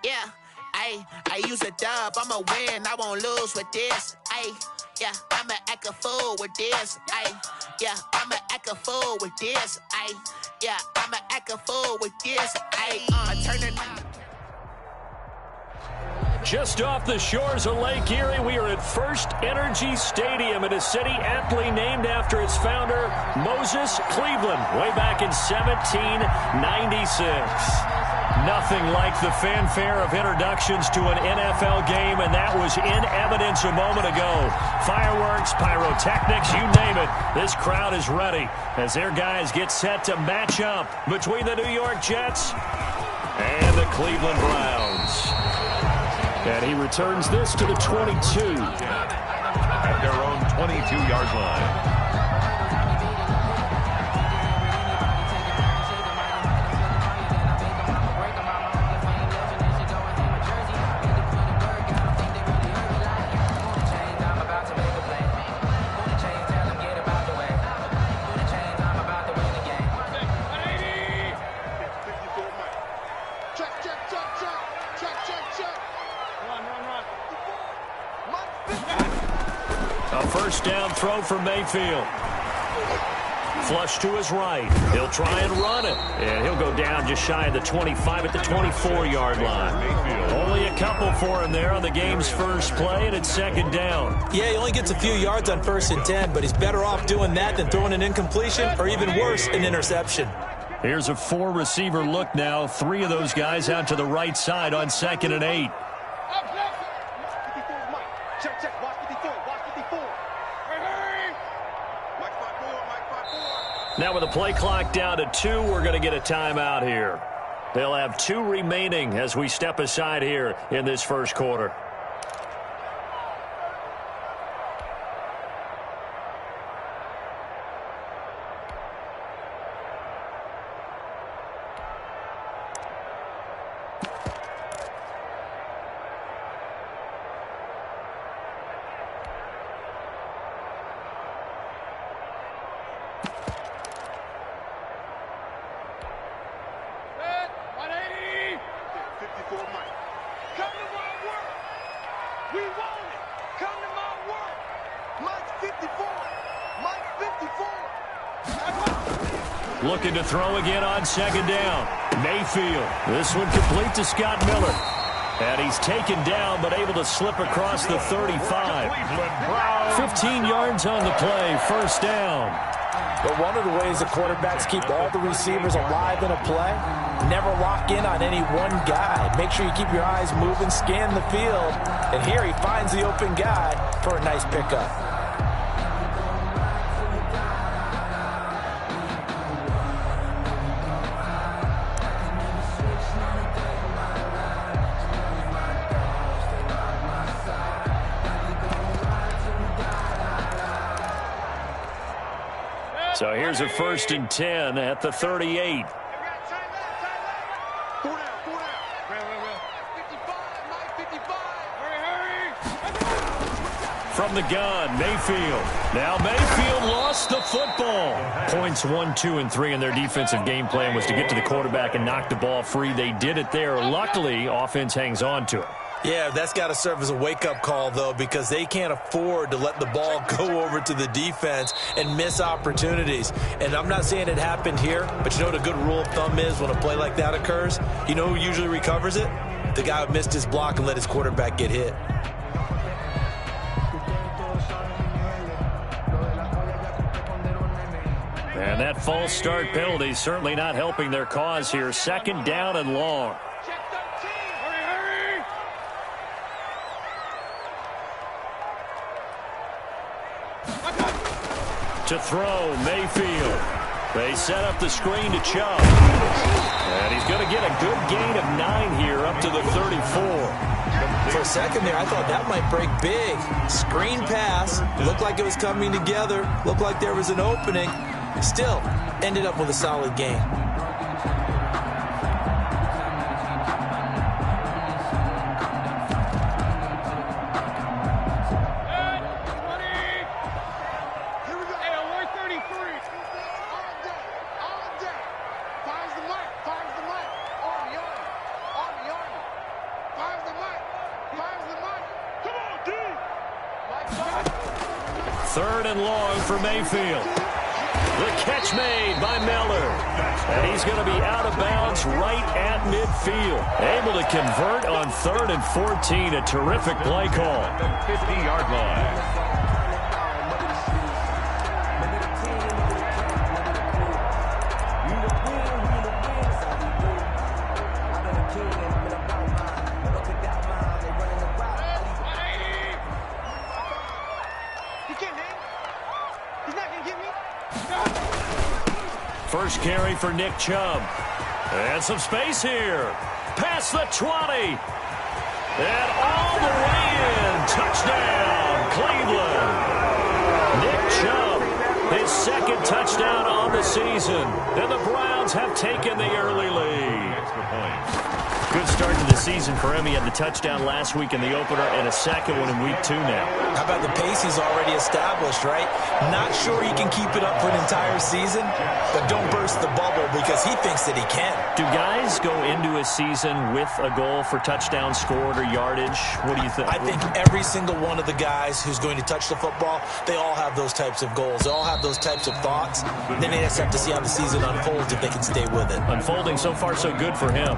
Yeah, I use a dub, I'ma win, I won't lose with this. Yeah, I'ma act a fool with this. Yeah, I'ma act a fool with this. Yeah, I'ma act a fool with this. Turn it. Just off the shores of Lake Erie, we are at First Energy Stadium in a city aptly named after its founder, Moses Cleveland, way back in 1796. Nothing like the fanfare of introductions to an NFL game, and that was in evidence a moment ago. Fireworks, pyrotechnics, you name it. This crowd is ready as their guys get set to match up between the New York Jets and the Cleveland Browns. And he returns this to the 22. At their own 22-yard line. First down throw for Mayfield. Flush to his right. He'll try and run it. And he'll go down just shy of the 25 at the 24-yard line. Only a couple for him there on the game's first play, and it's second down. Yeah, he only gets a few yards on 1st and 10, but he's better off doing that than throwing an incompletion or even worse, an interception. Here's a 4-receiver look now. 3 of those guys out to the right side on 2nd and 8. Now with the play clock down to 2, we're going to get a timeout here. They'll have 2 remaining as we step aside here in this first quarter. Looking to throw again on 2nd down. Mayfield. This one complete to Scott Miller. And he's taken down but able to slip across the 35. 15 yards on the play. First down. But one of the ways the quarterbacks keep all the receivers alive in a play, never lock in on any one guy. Make sure you keep your eyes moving, scan the field. And here he finds the open guy for a nice pickup. So here's a 1st and 10 at the 38. From the gun, Mayfield. Now Mayfield lost the football. Points 1, 2, and 3 in their defensive game plan was to get to the quarterback and knock the ball free. They did it there. Luckily, offense hangs on to it. Yeah, that's got to serve as a wake-up call, though, because they can't afford to let the ball go over to the defense and miss opportunities. And I'm not saying it happened here, but you know what a good rule of thumb is when a play like that occurs? You know who usually recovers it? The guy who missed his block and let his quarterback get hit. And that false start penalty certainly not helping their cause here. 2nd down and long. To throw, Mayfield. They set up the screen to Chubb. And he's going to get a good gain of 9 here up to the 34. For a second there, I thought that might break big. Screen pass. Looked like it was coming together. Looked like there was an opening. Still, ended up with a solid gain. 3rd and long for Mayfield. The catch made by Miller. And he's going to be out of bounds right at midfield. Able to convert on 3rd and 14. A terrific play call. 50-yard line. First carry for Nick Chubb. And some space here. Past the 20. And all the way in. Touchdown, Cleveland. Nick Chubb, his 2nd touchdown on the season. And the Browns have taken the early lead. Extra point. Good start to the season for him. He had the touchdown last week in the opener and a 2nd one in week 2 now. How about the pace he's already established, right? Not sure he can keep it up for an entire season, but don't burst the bubble because he thinks that he can. Do guys go into a season with a goal for touchdown scored or yardage? What do you think? I think every single one of the guys who's going to touch the football, they all have those types of goals. They all have those types of thoughts. Then they just have to see how the season unfolds if they can stay with it. Unfolding so far so good for him.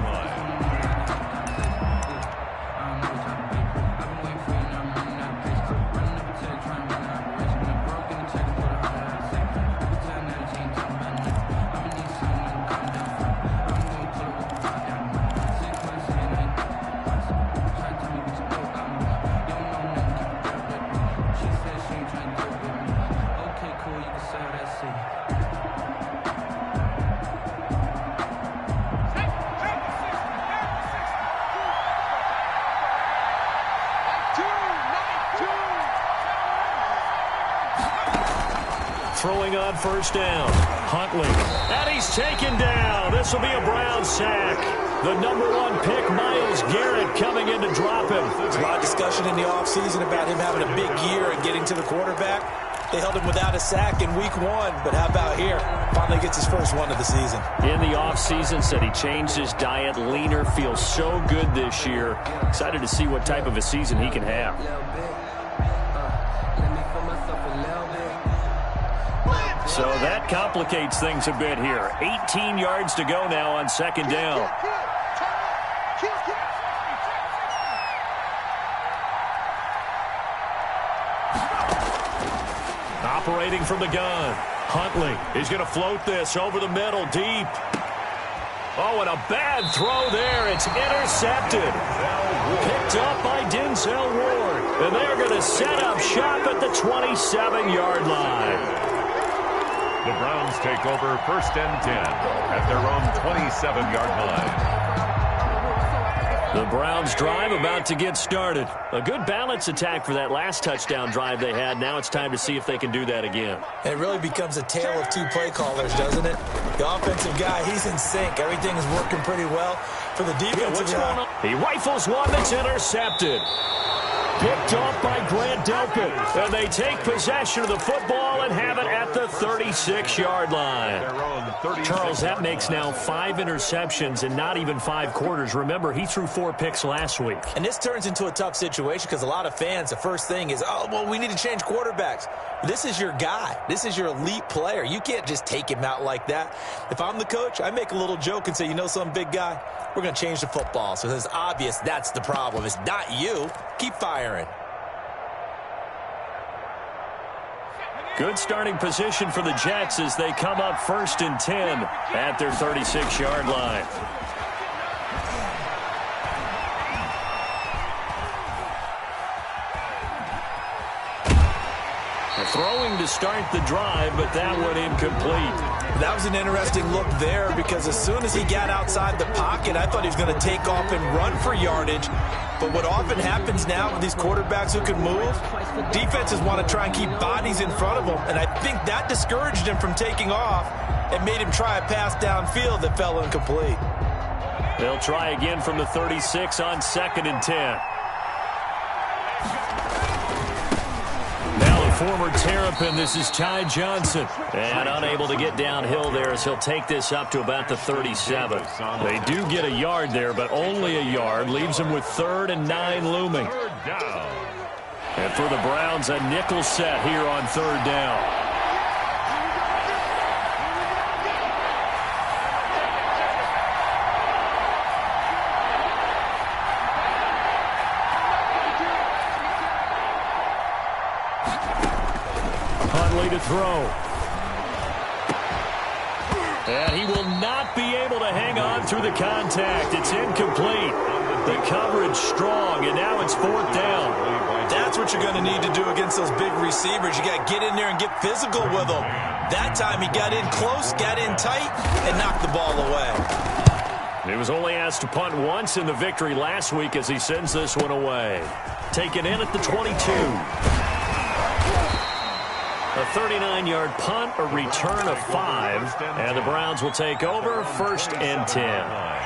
Throwing on first down. Huntley. And he's taken down. This will be a Brown sack. The number 1 pick, Myles Garrett, coming in to drop him. There's a lot of discussion in the offseason about him having a big year and getting to the quarterback. They held him without a sack in week 1, but how about here? Finally gets his first one of the season. In the offseason, said he changed his diet, leaner, feels so good this year. Excited to see what type of a season he can have. So that complicates things a bit here. 18 yards to go now on 2nd down. Operating from the gun. Huntley. He's going to float this over the middle, deep. Oh, and a bad throw there. It's intercepted. Picked up by Denzel Ward. And they're going to set up shop at the 27-yard line. The Browns take over 1st and 10 at their own 27-yard line. The Browns drive about to get started. A good balance attack for that last touchdown drive they had. Now it's time to see if they can do that again. And it really becomes a tale of 2 play callers, doesn't it? The offensive guy, he's in sync. Everything is working pretty well for the defensive guy. He rifles one that's intercepted. Picked off by Grant Delpit. And they take possession of the football and have it at the 36-yard line. Charles, that makes now 5 interceptions in not even 5 quarters. Remember, he threw 4 picks last week. And this turns into a tough situation because a lot of fans, the first thing is, oh, well, we need to change quarterbacks. This is your guy. This is your elite player. You can't just take him out like that. If I'm the coach, I make a little joke and say, you know some big guy? We're going to change the football. So it's obvious that's the problem. It's not you. Keep firing. Good starting position for the Jets as they come up 1st and 10 at their 36-yard line. Throwing to start the drive, but that one incomplete. That was an interesting look there because as soon as he got outside the pocket, I thought he was going to take off and run for yardage. But what often happens now with these quarterbacks who can move, defenses want to try and keep bodies in front of them. And I think that discouraged him from taking off and made him try a pass downfield that fell incomplete. They'll try again from the 36 on 2nd and 10. Former Terrapin, this is Ty Johnson. And unable to get downhill there as he'll take this up to about the 37. They do get a yard there, but only a yard. Leaves him with 3rd and 9 looming. And for the Browns, a nickel set here on third down. Huntley to throw. And he will not be able to hang on through the contact. It's incomplete. The coverage strong, and now it's fourth down. That's what you're going to need to do against those big receivers. You got to get in there and get physical with them. That time he got in close, got in tight, and knocked the ball away. He was only asked to punt once in the victory last week as he sends this one away. Taken in at the 22. A 39-yard punt, a return of 5, and the Browns will take over first and 10.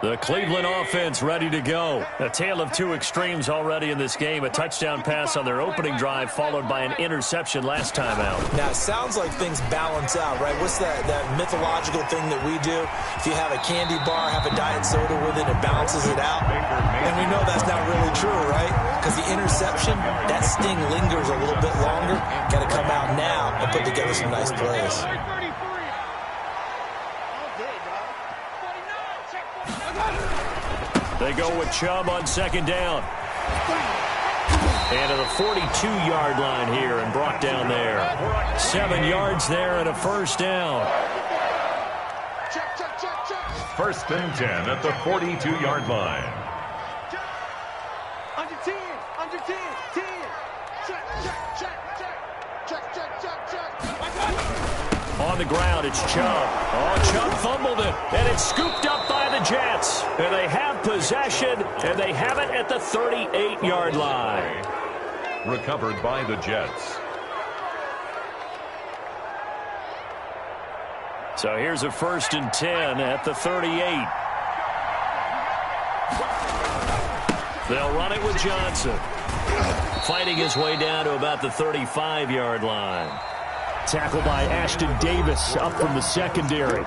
The Cleveland offense ready to go. A tale of two extremes already in this game. A touchdown pass on their opening drive followed by an interception last time out. Now, it sounds like things balance out, right? What's that mythological thing that we do? If you have a candy bar, have a diet soda with it, it balances it out. And we know that's not really true, right? Because the interception, that sting lingers a little bit longer. Got to come out now and put together some nice plays. They go with Chubb on second down. And to the 42-yard line here and brought down there. 7 yards there and a first down. First and 10 at the 42-yard line. Under 10, under 10, 10. On the ground, it's Chubb. Oh, Chubb fumbled it, and it's scooped up by the Jets. And they have possession, and they have it at the 38-yard line. Recovered by the Jets. So here's a first and 10 at the 38. They'll run it with Johnson. Fighting his way down to about the 35-yard line. Tackle by Ashton Davis up from the secondary.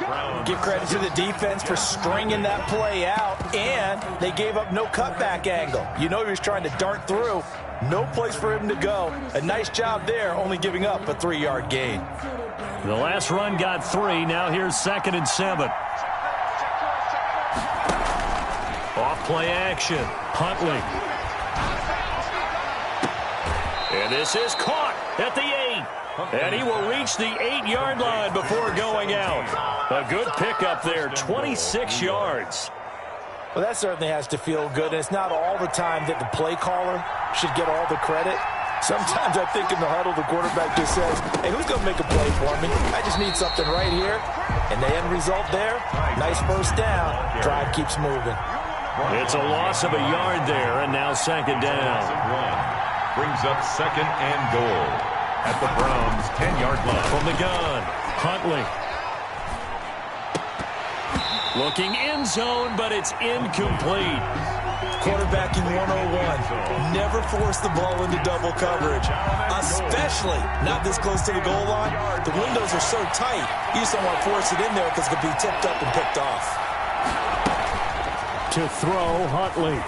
Give credit to the defense for stringing that play out, and they gave up no cutback angle. You know he was trying to dart through. No place for him to go. A nice job there, only giving up a 3-yard gain. The last run got 3. Now here's 2nd and 7. Off play action. Huntley. And this is caught at the 8. And he will reach the 8-yard line before going out. A good pickup there, 26 yards. Well, that certainly has to feel good. And it's not all the time that the play caller should get all the credit. Sometimes I think in the huddle, the quarterback just says, hey, who's going to make a play for me? I just need something right here. And the end result there, nice first down. Drive keeps moving. It's a loss of a yard there, and now 2nd down. Brings up 2nd and goal at the Browns' 10-yard line. From the gun, Huntley. Looking end zone, but it's incomplete. Quarterbacking 101. Never force the ball into double coverage, especially not this close to the goal line. The windows are so tight, you just don't want to force it in there because it could be tipped up and picked off. To throw, Huntley.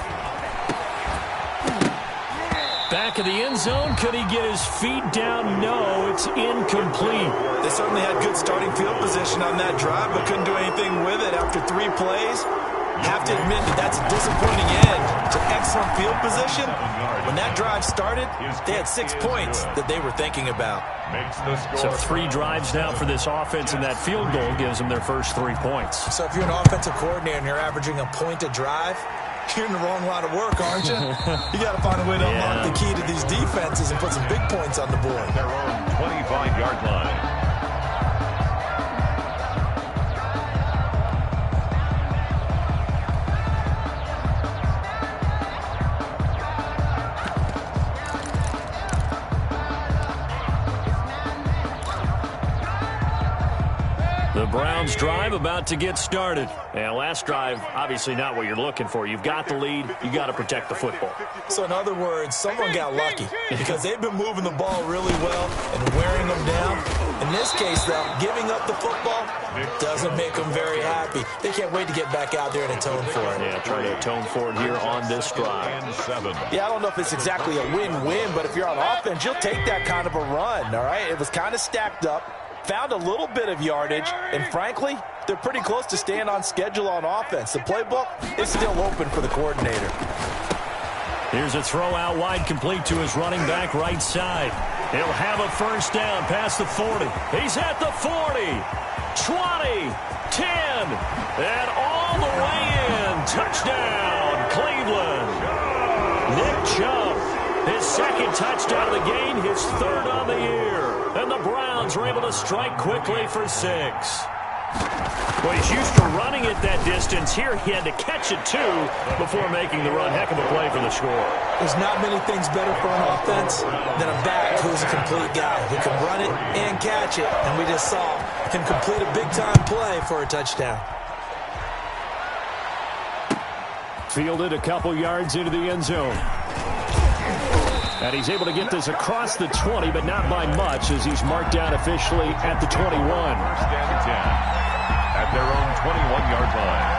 Back of the end zone. Could he get his feet down? No, it's incomplete. They certainly had good starting field position on that drive, but couldn't do anything with it after 3 plays. Have to admit that that's a disappointing end to excellent field position. When that drive started, they had 6 points that they were thinking about. So 3 drives now for this offense, and that field goal gives them their first 3 points. So if you're an offensive coordinator and you're averaging a point a drive, you're in the wrong line of work, aren't you? You got to find a way to unlock the key to these defenses and put some big points on the board. Their own 25-yard line. The Browns drive about to get started. And last drive, obviously not what you're looking for. You've got the lead. You got to protect the football. So in other words, someone got lucky because they've been moving the ball really well and wearing them down. In this case, though, giving up the football doesn't make them very happy. They can't wait to get back out there and atone for it. Yeah, trying to atone for it here on this drive. Yeah, I don't know if it's exactly a win-win, but if you're on offense, you'll take that kind of a run, all right? It was kind of stacked up. Found a little bit of yardage, and frankly, they're pretty close to staying on schedule on offense. The playbook is still open for the coordinator. Here's a throw out wide, complete to his running back right side. He'll have a first down past the 40. He's at the 40, 20, 10, and all the way in. Touchdown, Cleveland. Nick Chubb, his second touchdown of the game, his third on the year. And the Browns were able to strike quickly for 6. Well, he's used to running it that distance. Here he had to catch it, too, before making the run. Heck of a play for the score. There's not many things better for an offense than a back who's a complete guy who can run it and catch it. And we just saw him complete a big-time play for a touchdown. Fielded a couple yards into the end zone. And he's able to get this across the 20, but not by much, as he's marked down officially at the 21. First and 10 at their own 21-yard line.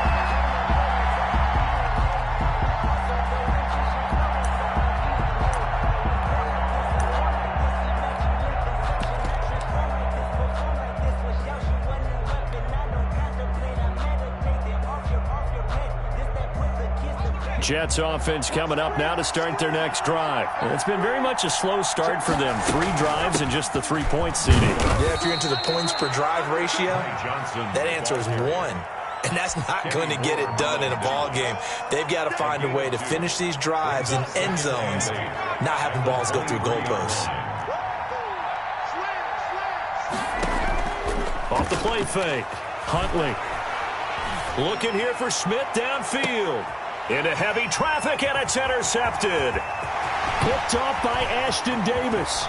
Jets offense coming up now to start their next drive. It's been very much a slow start for them. 3 drives and just the 3 points, CD. Yeah, if you're into the points per drive ratio, that answer is 1. And that's not going to get it done in a ball game. They've got to find a way to finish these drives in end zones, not having balls go through goalposts. Off the play fake. Huntley. Looking here for Smith downfield. Into heavy traffic, and it's intercepted. Picked off by Ashton Davis.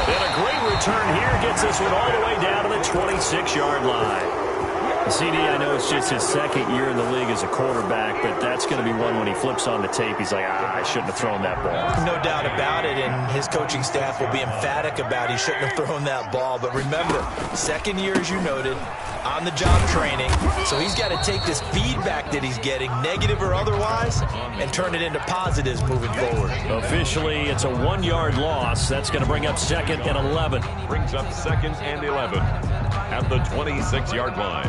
And a great return here gets this one all the way down to the 26-yard line. CD, I know it's just his second year in the league as a quarterback, but that's going to be one when he flips on the tape. He's like, I shouldn't have thrown that ball. No doubt about it, and his coaching staff will be emphatic about he shouldn't have thrown that ball. But remember, second year, as you noted, on-the-job training, so he's got to take this feedback that he's getting, negative or otherwise, and turn it into positives moving forward. Officially, it's a 1-yard loss. That's going to bring up 2nd and 11. Brings up 2nd and 11 at the 26-yard line.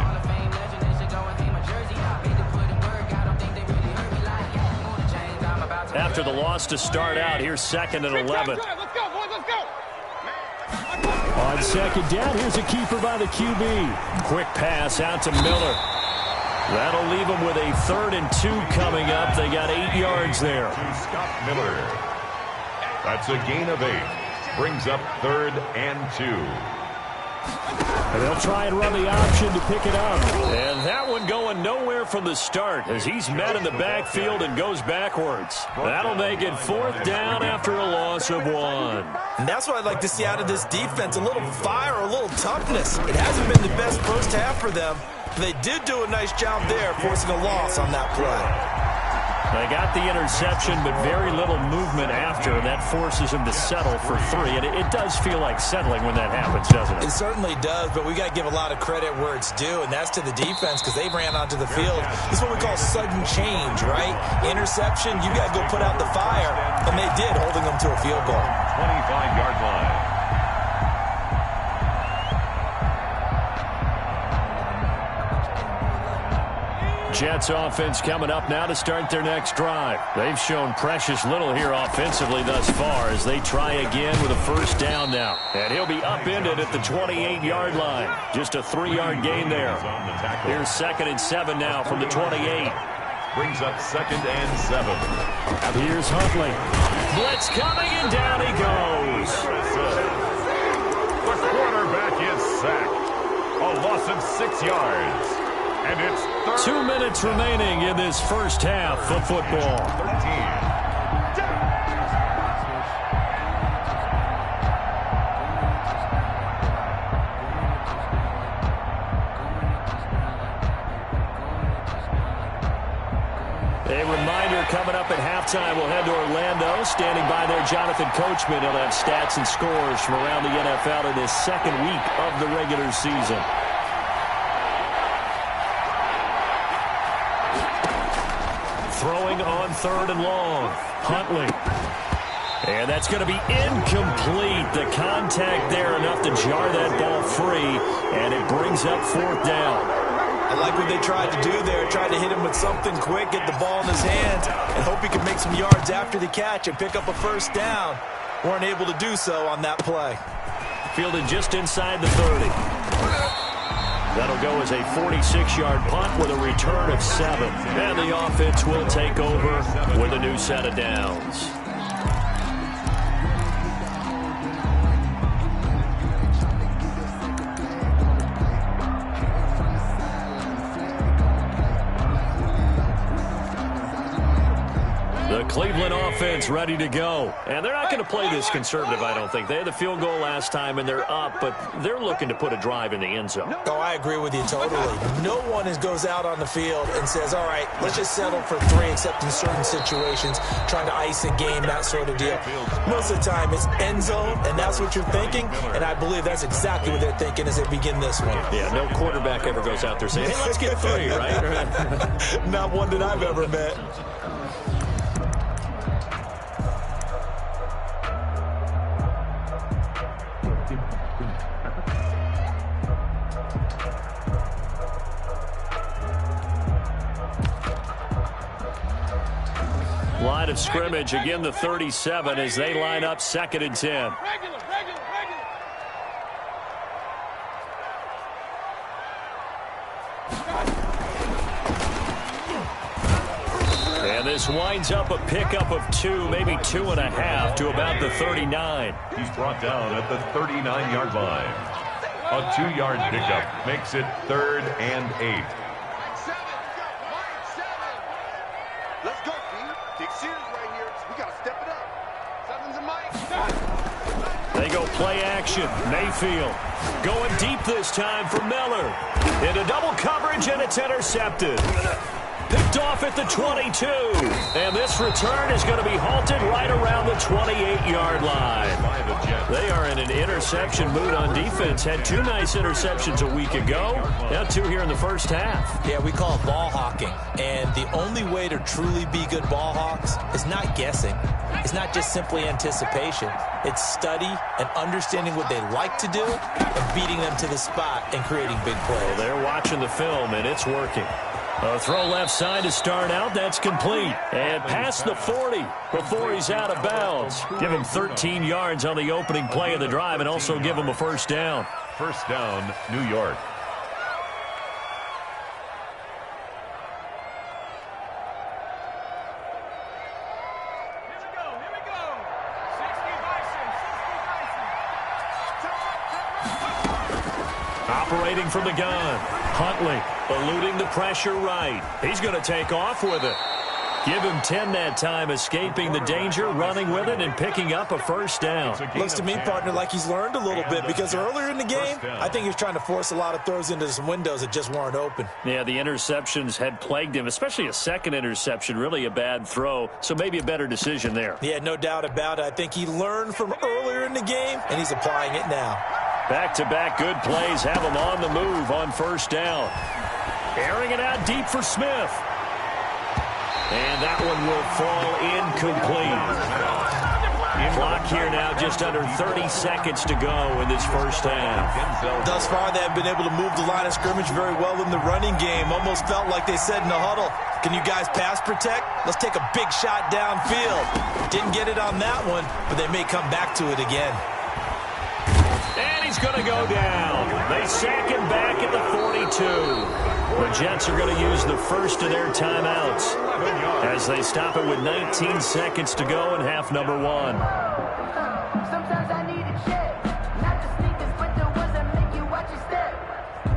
After the loss to start out, here's 2nd and 11. Let's go, boys, let's go. On second down, here's a keeper by the QB. Quick pass out to Miller. That'll leave them with a 3rd and 2 coming up. They got 8 yards there. To Scott Miller. That's a gain of 8. Brings up 3rd and 2. And they'll try and run the option to pick it up. And that one going nowhere from the start as he's met in the backfield and goes backwards. That'll make it 4th down after a loss of 1. And that's what I'd like to see out of this defense, a little fire, a little toughness. It hasn't been the best first half for them. They did do a nice job there, forcing a loss on that play. They got the interception, but very little movement after, and that forces them to settle for 3. And it does feel like settling when that happens, doesn't it? It certainly does, but we got to give a lot of credit where it's due, and that's to the defense because they ran onto the field. This is what we call sudden change, right? Interception, you got to go put out the fire, and they did, holding them to a field goal. 25-yard line. Jets offense coming up now to start their next drive. They've shown precious little here offensively thus far as they try again with a first down now. And he'll be upended at the 28-yard line. Just a 3-yard gain there. Here's 2nd and 7 now from the 28. Brings up 2nd and 7. Here's Huntley. Blitz coming, and down he goes. The quarterback is sacked. A loss of 6 yards. And it's 2 minutes remaining in this first half of football. 13. A reminder coming up at halftime, we'll head to Orlando. Standing by there, Jonathan Coachman. He'll have stats and scores from around the NFL in his second week of the regular season. Throwing on 3rd and long. Huntley. And that's going to be incomplete. The contact there enough to jar that ball free, and it brings up 4th down. I like what they tried to do there. Tried to hit him with something quick, get the ball in his hands, and hope he can make some yards after the catch and pick up a 1st down. Weren't able to do so on that play. Fielded just inside the 30. That'll go as a 46-yard punt with a return of 7. And the offense will take over with a new set of downs. The Cleveland offense ready to go. And they're not going to play this conservative, I don't think. They had the field goal last time, and they're up, but they're looking to put a drive in the end zone. Oh, I agree with you totally. No one goes out on the field and says, all right, let's just settle for 3, except in certain situations, trying to ice a game, that sort of deal. Most of the time, it's end zone, and that's what you're thinking, and I believe that's exactly what they're thinking as they begin this one. Yeah, no quarterback ever goes out there saying, hey, let's get 3, right? Not one that I've ever met. Line of scrimmage, again the 37 as they line up 2nd and 10. And this winds up a pickup of 2, maybe 2.5 to about the 39. He's brought down at the 39-yard line. A 2-yard pickup makes it 3rd and 8. Let's go, D. Take serious right here. We got to step it up. 7's a mic. They go play action. Mayfield going deep this time for Miller. Into double coverage, and it's intercepted. Picked off at the 22. And this return is going to be halted right around the 28-yard line. They are in an interception mood on defense. Had 2 nice interceptions a week ago. Now 2 here in the first half. Yeah, we call it ball hawking. And the only way to truly be good ball hawks is not guessing. It's not just simply anticipation. It's study and understanding what they like to do and beating them to the spot and creating big plays. Well, they're watching the film, and it's working. A throw left side to start out. That's complete. And past the 40 before he's out of bounds. Give him 13 yards on the opening play of the drive and also give him a 1st down. 1st down, New York. Operating from the gun. Huntley eluding the pressure right. He's going to take off with it. Give him 10 that time, escaping the danger, running with it, and picking up a 1st down. Looks to me, partner, like he's learned a little bit, because earlier in the game, I think he was trying to force a lot of throws into some windows that just weren't open. Yeah, the interceptions had plagued him, especially a 2nd interception, really a bad throw, so maybe a better decision there. Yeah, no doubt about it. I think he learned from earlier in the game, and he's applying it now. Back-to-back good plays have him on the move on 1st down. Airing it out deep for Smith. And that one will fall incomplete. Clock here now, just under 30 seconds to go in this 1st half. Thus far, they have been able to move the line of scrimmage very well in the running game. Almost felt like they said in the huddle, can you guys pass protect? Let's take a big shot downfield. Didn't get it on that one, but they may come back to it again. And he's going to go down. They sack him back at the 42. The Jets are going to use the first of their timeouts as they stop it with 19 seconds to go in half number 1. Sometimes I need a check, not the sneakers, but the ones that make you watch your step.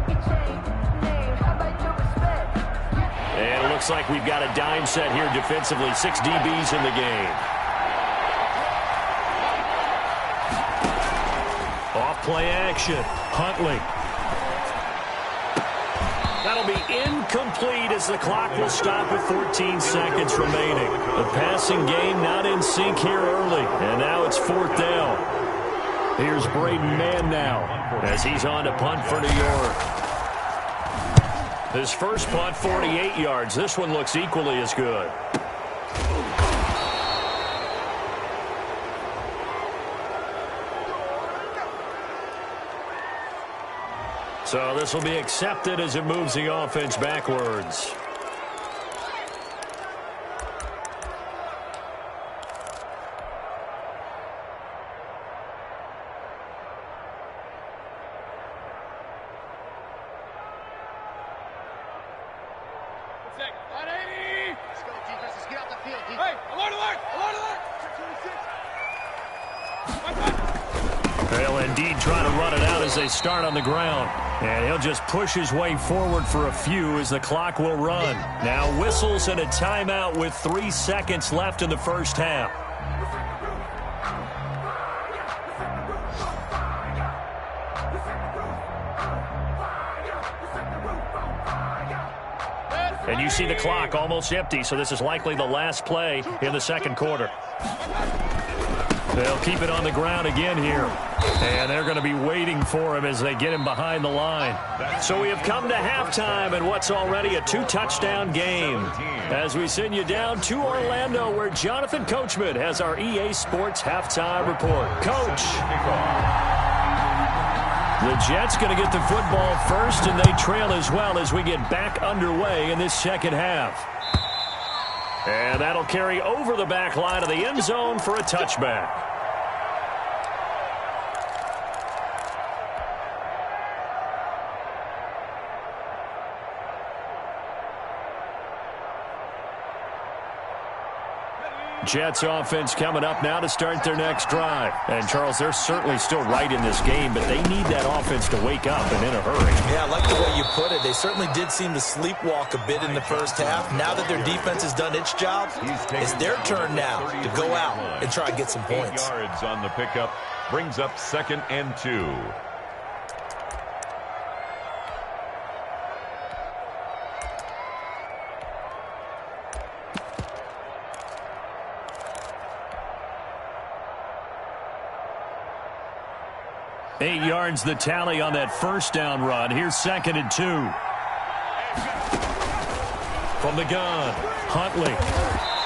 You change name, how about your respect? And it looks like we've got a dime set here defensively. 6 DBs in the game. Off play action. Huntley. That'll be incomplete as the clock will stop with 14 seconds remaining. The passing game not in sync here early, and now it's 4th down. Here's Braden Mann now as he's on to punt for New York. His first punt, 48 yards. This one looks equally as good. So this will be accepted as it moves the offense backwards. They'll indeed try to run it out as they start on the ground. And he'll just push his way forward for a few as the clock will run. Now whistles and a timeout with 3 seconds left in the first half. And you see the clock almost empty, so this is likely the last play in the second quarter. They'll keep it on the ground again here. And they're going to be waiting for him as they get him behind the line. So we have come to halftime in what's already a 2-touchdown game. As we send you down to Orlando, where Jonathan Coachman has our EA Sports halftime report. Coach. The Jets going to get the football first, and they trail as well as we get back underway in this second half. And that'll carry over the back line of the end zone for a touchback. Jets offense coming up now to start their next drive. And, Charles, they're certainly still right in this game, but they need that offense to wake up and in a hurry. Yeah, I like the way you put it. They certainly did seem to sleepwalk a bit in the first half. Now that their defense has done its job, it's their turn now to go out and try and get some points. 8 yards on the pickup brings up 2nd and 2. Eight yards the tally on that first down run. Here's 2nd and 2. From the gun, Huntley.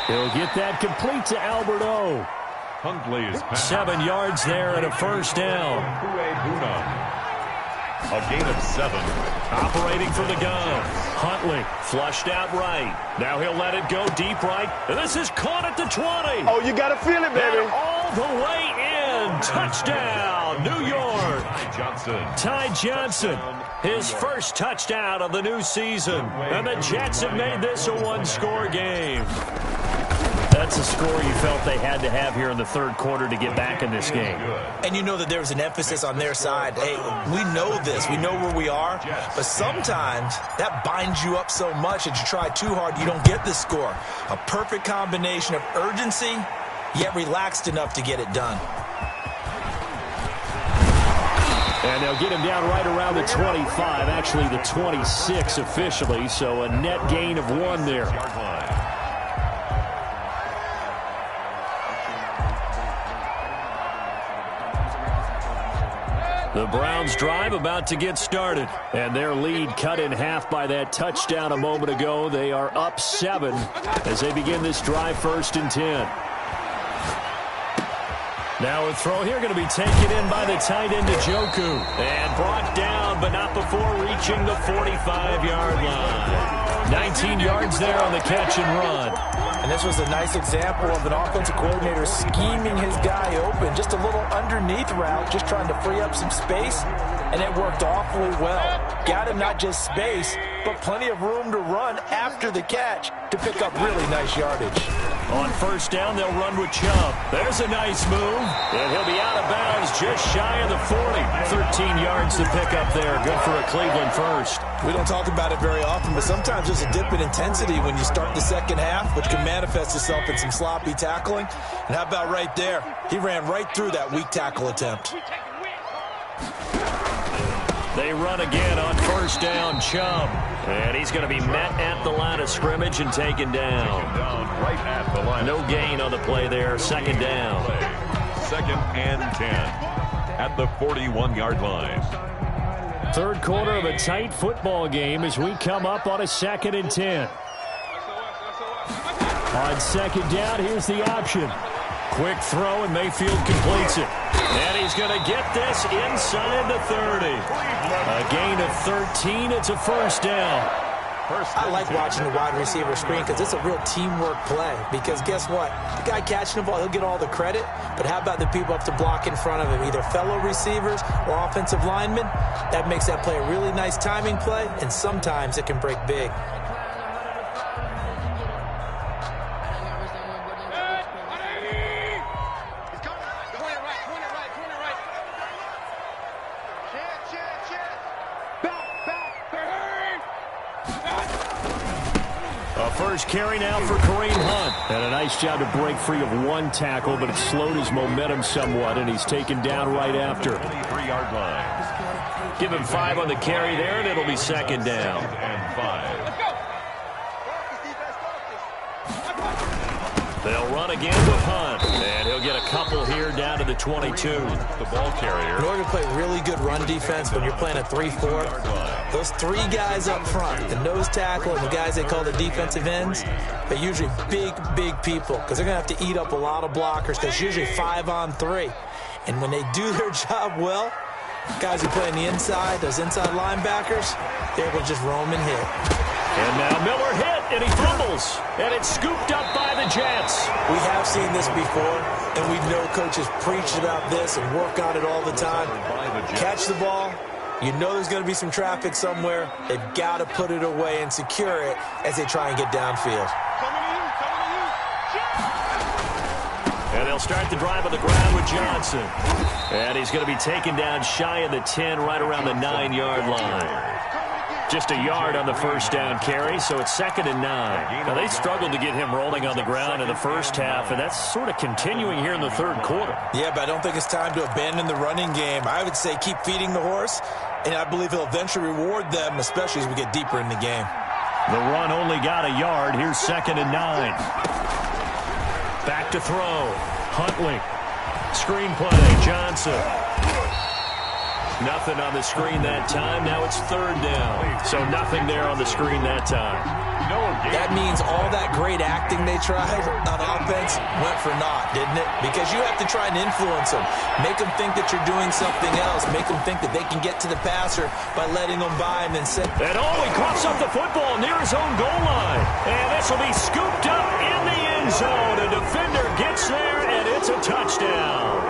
He'll get that complete to Alberto. Huntley is passed. 7 yards there and a first down. A gain of 7. Operating from the gun. Huntley flushed out right. Now he'll let it go deep right. And this is caught at the 20. Oh, you got to feel it, baby. And all the way in. Touchdown, New York. Ty Johnson, his first touchdown of the new season. And the Jets have made this a one-score game. That's a score you felt they had to have here in the third quarter to get back in this game. And you know that there was an emphasis on their side. Hey, we know this. We know where we are. But sometimes that binds you up so much that you try too hard, you don't get the score. A perfect combination of urgency, yet relaxed enough to get it done. And they'll get him down right around the 25, actually the 26 officially, so a net gain of 1 there. The Browns drive about to get started, and their lead cut in half by that touchdown a moment ago. They are up 7 as they begin this drive 1st and 10. Now a throw here going to be taken in by the tight end Njoku. And brought down, but not before reaching the 45-yard line. 19 yards there on the catch and run. And this was a nice example of an offensive coordinator scheming his guy open. Just a little underneath route, just trying to free up some space. And it worked awfully well. Got him not just space, but plenty of room to run after the catch to pick up really nice yardage. On first down, they'll run with Chubb. There's a nice move. And he'll be out of bounds just shy of the 40. 13 yards to pick up there. Good for a Cleveland first. We don't talk about it very often, but sometimes there's a dip in intensity when you start the second half, which can manifest itself in some sloppy tackling. And how about right there? He ran right through that weak tackle attempt. They run again on first down. Chubb. And he's going to be met at the line of scrimmage and taken down. Right at the line. No gain on the play there. Second down. Second and 10 at the 41-yard line. Third quarter of a tight football game as we come up on a 2nd and 10. On second down, here's the option. Quick throw, and Mayfield completes it. And he's going to get this inside the 30. A gain of 13. It's a first down. I like watching the wide receiver screen because it's a real teamwork play. Because guess what? The guy catching the ball, he'll get all the credit. But how about the people up to block in front of him, either fellow receivers or offensive linemen? That makes that play a really nice timing play, and sometimes it can break big. First carry now for Kareem Hunt. And a nice job to break free of one tackle, but it slowed his momentum somewhat, and he's taken down right after. 3-yard line. Give him 5 on the carry there, and it'll be second down. And 5. They'll run again with Hunt, and he'll get a couple here down to the 22. The ball carrier. In order to play really good run defense when you're playing a 3-4, those 3 guys up front, the nose tackle and the guys they call the defensive ends, they're usually big people because they're going to have to eat up a lot of blockers because usually 5 on 3. And when they do their job well, guys who play on the inside, those inside linebackers, they're able to just roam and hit. And now Miller hit, and he fumbles. And it's scooped up by the Jets. We have seen this before, and we know coaches preach about this and work on it all the time. Catch the ball. You know there's going to be some traffic somewhere. They've got to put it away and secure it as they try and get downfield. And they'll start the drive on the ground with Johnson. And he's going to be taken down shy of the 10, right around the 9-yard line. Just a yard on the first down carry, so it's 2nd and 9. Now, they struggled to get him rolling on the ground in the first half, and that's sort of continuing here in the third quarter. Yeah, but I don't think it's time to abandon the running game. I would say keep feeding the horse, and I believe he'll eventually reward them, especially as we get deeper in the game. The run only got a yard. Here's 2nd and 9. Back to throw. Huntley. Screen play. Johnson. Nothing on the screen that time. Now it's 3rd down. So nothing there on the screen that time. That means all that great acting they tried on offense went for naught, didn't it? Because you have to try and influence them. Make them think that you're doing something else. Make them think that they can get to the passer by letting them by and then sit. And he coughs up the football near his own goal line. And this will be scooped up in the end zone. A defender gets there, and it's a touchdown.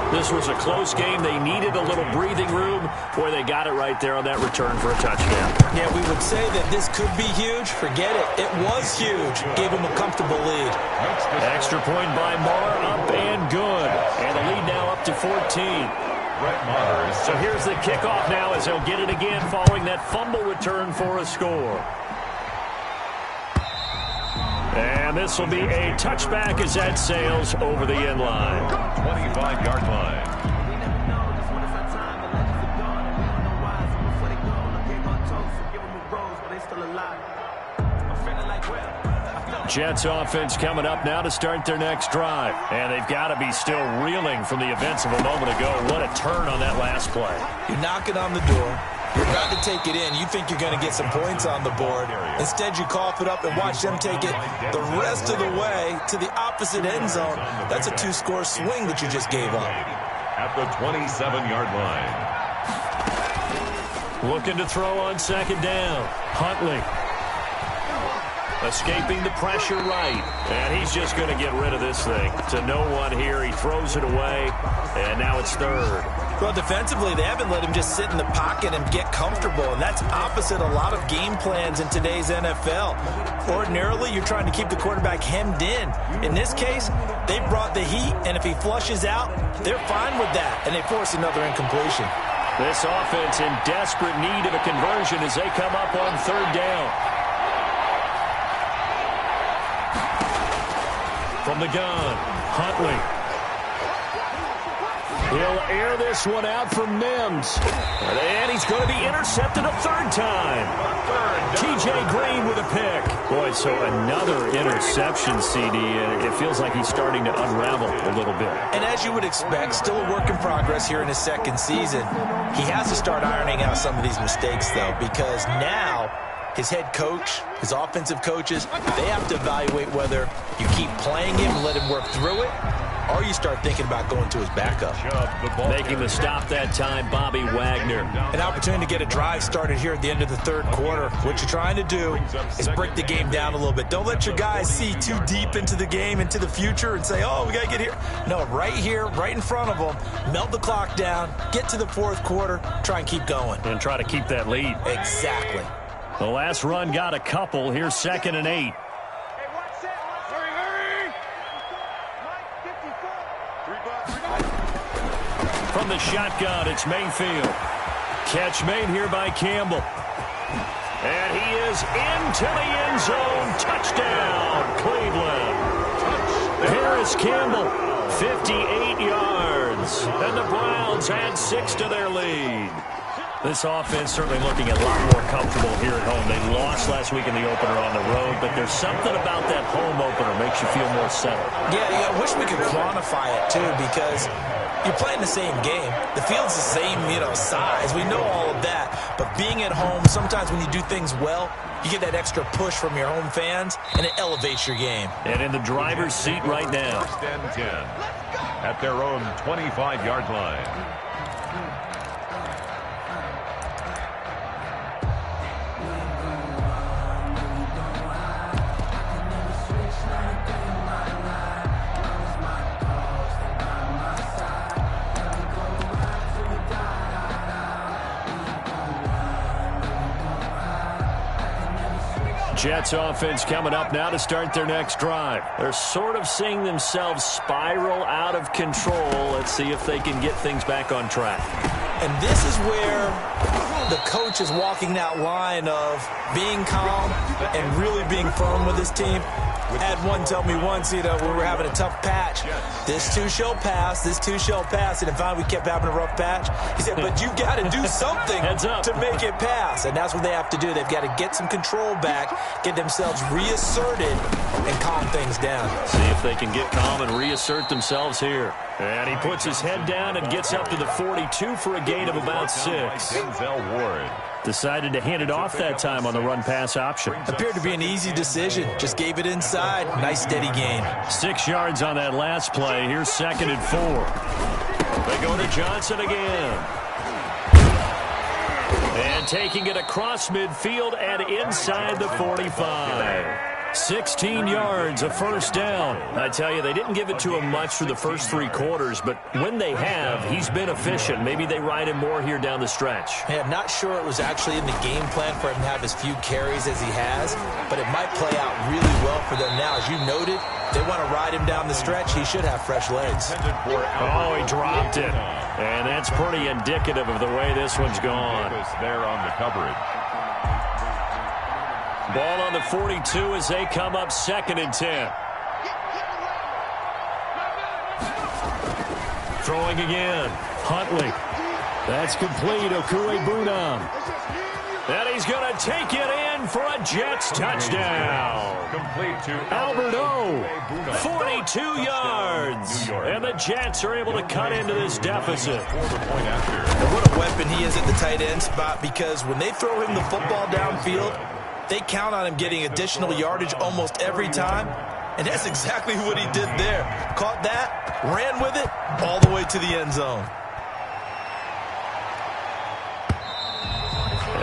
This was a close game. They needed a little breathing room. Boy, they got it right there on that return for a touchdown. Yeah, we would say that this could be huge. Forget it. It was huge. Gave them a comfortable lead. Extra point by Marr, up and good. And the lead now up to 14. So here's the kickoff now as they'll get it again following that fumble return for a score. And this will be a touchback as that sails over the end line. 25-yard line. Jets offense coming up now to start their next drive. And they've got to be still reeling from the events of a moment ago. What a turn on that last play. You're knocking on the door. You're about to take it in. You think you're going to get some points on the board. Instead, you cough it up and watch them take it the rest of the way to the opposite end zone. That's a 2-score swing that you just gave up. At the 27-yard line. Looking to throw on 2nd down. Huntley. Escaping the pressure right. And he's just going to get rid of this thing. To no one here. He throws it away. And now it's 3rd. Well, defensively, they haven't let him just sit in the pocket and get comfortable, and that's opposite a lot of game plans in today's NFL. Ordinarily, you're trying to keep the quarterback hemmed in. In this case, they brought the heat, and if he flushes out, they're fine with that, and they force another incompletion. This offense in desperate need of a conversion as they come up on 3rd down. From the gun, Huntley. He'll air this one out for Mims. And he's going to be intercepted a third time. T.J. Green with a pick. Boy, so another interception, CD. And it feels like he's starting to unravel a little bit. And as you would expect, still a work in progress here in his second season. He has to start ironing out some of these mistakes, though, because now his head coach, his offensive coaches, they have to evaluate whether you keep playing him and let him work through it, or you start thinking about going to his backup. Making the stop that time, Bobby Wagner. An opportunity to get a drive started here at the end of the third quarter. What you're trying to do is break the game down a little bit. Don't let your guys see too deep into the game, into the future, and say, oh, we got to get here. No, right here, right in front of them, melt the clock down, get to the fourth quarter, try and keep going. And try to keep that lead. Exactly. The last run got a couple. Here's 2nd and 8. From the shotgun, it's Mayfield. Catch made here by Campbell. And he is into the end zone. Touchdown, Cleveland. Harris Campbell, 58 yards. And the Browns add 6 to their lead. This offense certainly looking a lot more comfortable here at home. They lost last week in the opener on the road, but there's something about that home opener makes you feel more settled. Yeah, I wish we could quantify it, too, because you're playing the same game. The field's the same, size. We know all of that. But being at home, sometimes when you do things well, you get that extra push from your home fans, and it elevates your game. And in the driver's seat right now. 10 at their own 25-yard line. Jets offense coming up now to start their next drive. They're sort of seeing themselves spiral out of control. Let's see if they can get things back on track. And this is where the coach is walking that line of being calm and really being firm with his team. I had one tell me once, we were having a tough patch. This too shall pass, this too shall pass. And finally we kept having a rough patch. He said, but you got to do something to make it pass. And that's what they have to do. They've got to get some control back, get themselves reasserted, and calm things down. See if they can get calm and reassert themselves here. And he puts his head down and gets up to the 42 for a gain of about 6. Denzel Ward decided to hand it off that time on the run-pass option. Appeared to be an easy decision. Just gave it inside. Nice, steady gain. 6 yards on that last play. Here's 2nd and 4. They go to Johnson again. And taking it across midfield and inside the 45. 16 yards, a first down. I tell you, they didn't give it to him much for the first 3 quarters, but when they have, he's been efficient. Maybe they ride him more here down the stretch. Yeah, I'm not sure it was actually in the game plan for him to have as few carries as he has, but it might play out really well for them now. As you noted, they want to ride him down the stretch. He should have fresh legs. Oh, he dropped it. And that's pretty indicative of the way this one's gone. there on the coverage. Ball on the 42 as they come up 2nd and 10. Throwing again. Huntley. That's complete. Okuegbunam. And he's going to take it in for a Jets touchdown. Complete to Albert O. 42 yards. And the Jets are able to cut into this deficit. And what a weapon he is at the tight end spot, because when they throw him the football downfield, they count on him getting additional yardage almost every time. And that's exactly what he did there. Caught that, ran with it, all the way to the end zone.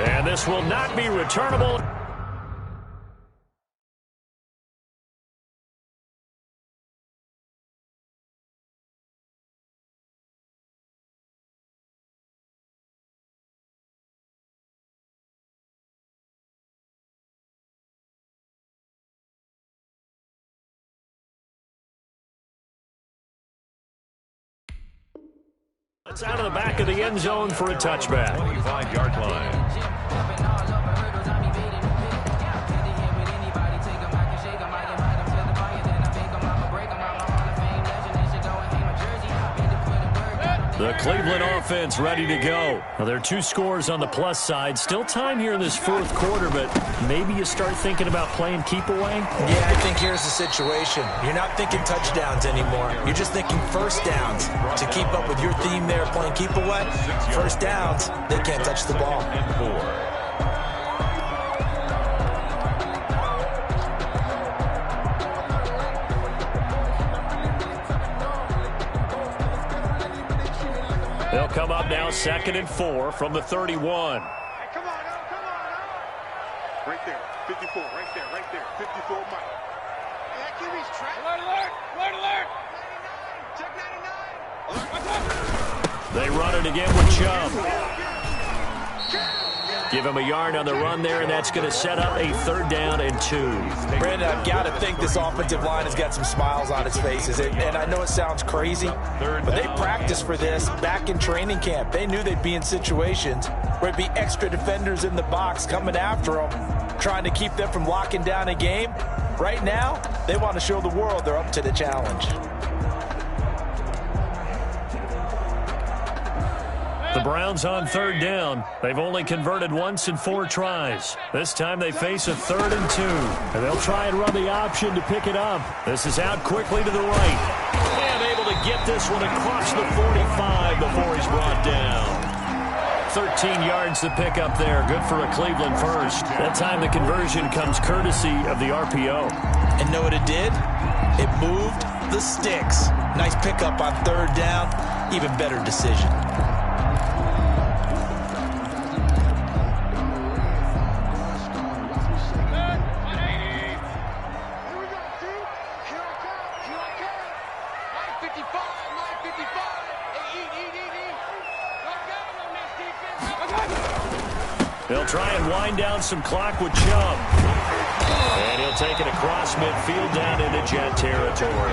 And this will not be returnable. It's out of the back of the end zone for a touchback. 25-yard line. The The Cleveland offense ready to go. Now, there are 2 scores on the plus side. Still time here in this fourth quarter, but maybe you start thinking about playing keep away? Yeah, I think here's the situation. You're not thinking touchdowns anymore. You're just thinking first downs. To keep up with your theme there, playing keep away, first downs, they can't touch the ball. And 4. They'll come up now 2nd and 4 from the 31. Hey, come on now, come on now. Right there, 54, right there, 54, Mike. Hey, that QB's trapped. Alert, alert, alert, alert. Check 99. Alert. They run it again with Chubb. Give him a yard on the run there, and that's going to set up a 3rd down and 2. Brandon, I've got to think this offensive line has got some smiles on its faces. And I know it sounds crazy, but they practiced for this back in training camp. They knew they'd be in situations where it'd be extra defenders in the box coming after them, trying to keep them from locking down a game. Right now, they want to show the world they're up to the challenge. The Browns on 3rd down. They've only converted once in 4 tries. This time they face a 3rd and 2. And they'll try and run the option to pick it up. This is out quickly to the right. And able to get this one across the 45 before he's brought down. 13 yards to pick up there. Good for a Cleveland first. That time the conversion comes courtesy of the RPO. And know what it did? It moved the sticks. Nice pickup on 3rd down. Even better decision. They'll try and wind down some clock with Chubb. And he'll take it across midfield down into Jet territory.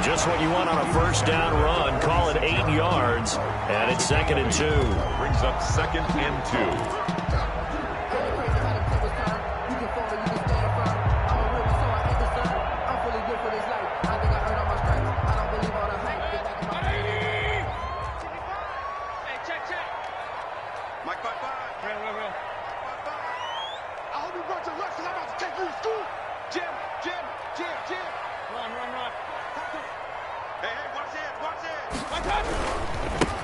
Just what you want on a 1st down run. Call it 8 yards. And it's 2nd and 2. Brings up 2nd and 2.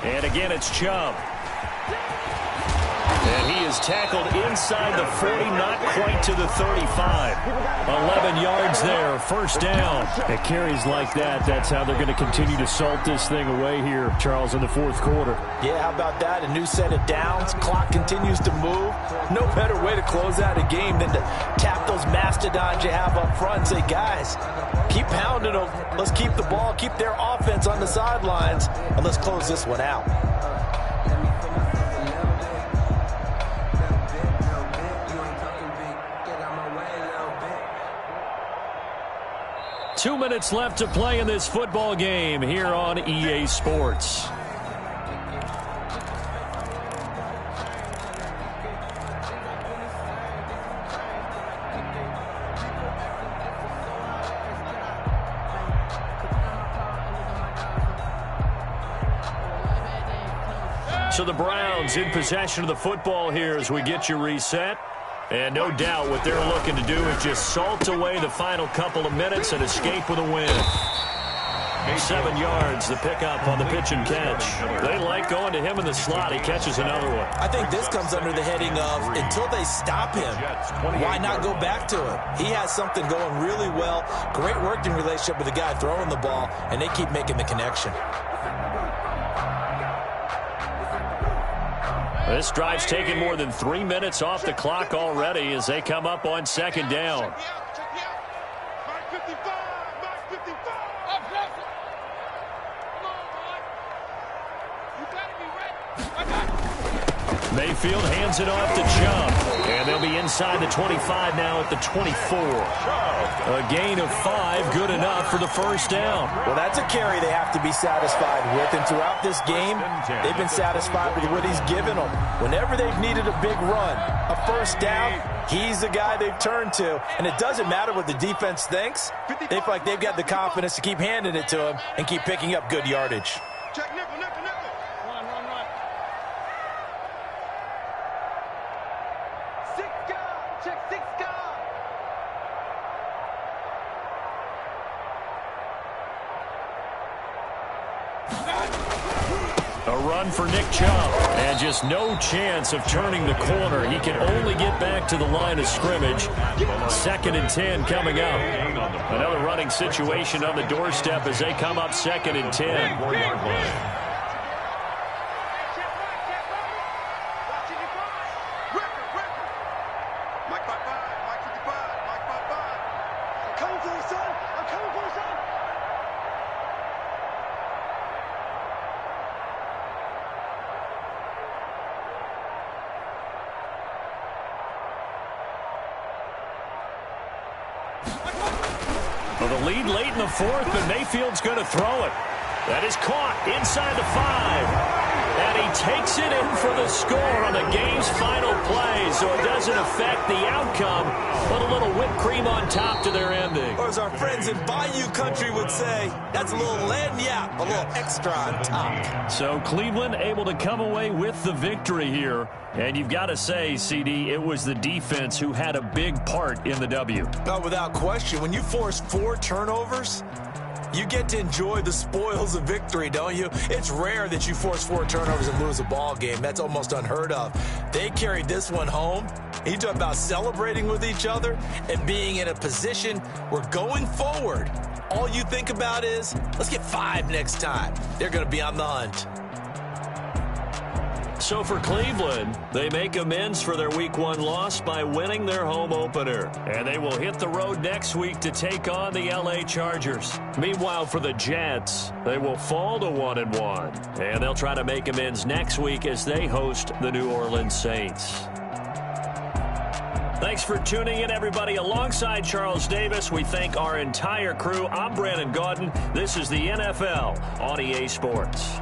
And again, it's Chubb. And he is tackled inside the 40, not quite to the 35. 11 yards there, 1st down. At carries like that, that's how they're going to continue to salt this thing away here, Charles, in the 4th quarter. Yeah, how about that? A new set of downs. Clock continues to move. No better way to close out a game than to tap those mastodons you have up front and say, guys, keep pounding them. Let's keep the ball, keep their offense on the sidelines, and let's close this one out. 2 minutes left to play in this football game here on EA Sports. So the Browns in possession of the football here as we get you reset. And no doubt what they're looking to do is just salt away the final couple of minutes and escape with a win. 7 yards, the pickup on the pitch and catch. They like going to him in the slot. He catches another one. I think this comes under the heading of until they stop him, why not go back to him? He has something going really well. Great working relationship with the guy throwing the ball, and they keep making the connection. This drive's taken more than 3 minutes off the clock already as they come up on 2nd down. Mayfield hands it off to Chubb. And they'll be inside the 25 now at the 24. A gain of 5, good enough for the 1st down. Well, that's a carry they have to be satisfied with. And throughout this game, they've been satisfied with what he's given them. Whenever they've needed a big run, a 1st down, he's the guy they've turned to. And it doesn't matter what the defense thinks. They feel like they've got the confidence to keep handing it to him and keep picking up good yardage. Check nickel, nickel, nickel. A run for Nick Chubb, and just no chance of turning the corner. He can only get back to the line of scrimmage. 2nd and 10 coming up. Another running situation on the doorstep as they come up 2nd and 10. 4-yard line. Well, the lead late in the 4th, but Mayfield's going to throw it. That is caught inside the 5. And he takes it in for the score on the game's final play, so it doesn't affect the outcome, but a little whipped cream on top to their ending. Or as our friends in Bayou Country would say, that's a little lagniappe, a little extra on top. So Cleveland able to come away with the victory here. And you've got to say, CD, it was the defense who had a big part in the W. No, without question. When you force 4 turnovers, you get to enjoy the spoils of victory, don't you? It's rare that you force 4 turnovers and lose a ball game. That's almost unheard of. They carried this one home. You talk about celebrating with each other and being in a position where going forward, all you think about is, let's get 5 next time. They're going to be on the hunt. So for Cleveland, they make amends for their Week 1 loss by winning their home opener. And they will hit the road next week to take on the LA Chargers. Meanwhile, for the Jets, they will fall to 1-1. And they'll try to make amends next week as they host the New Orleans Saints. Thanks for tuning in, everybody. Alongside Charles Davis, we thank our entire crew. I'm Brandon Gaudin. This is the NFL on EA Sports.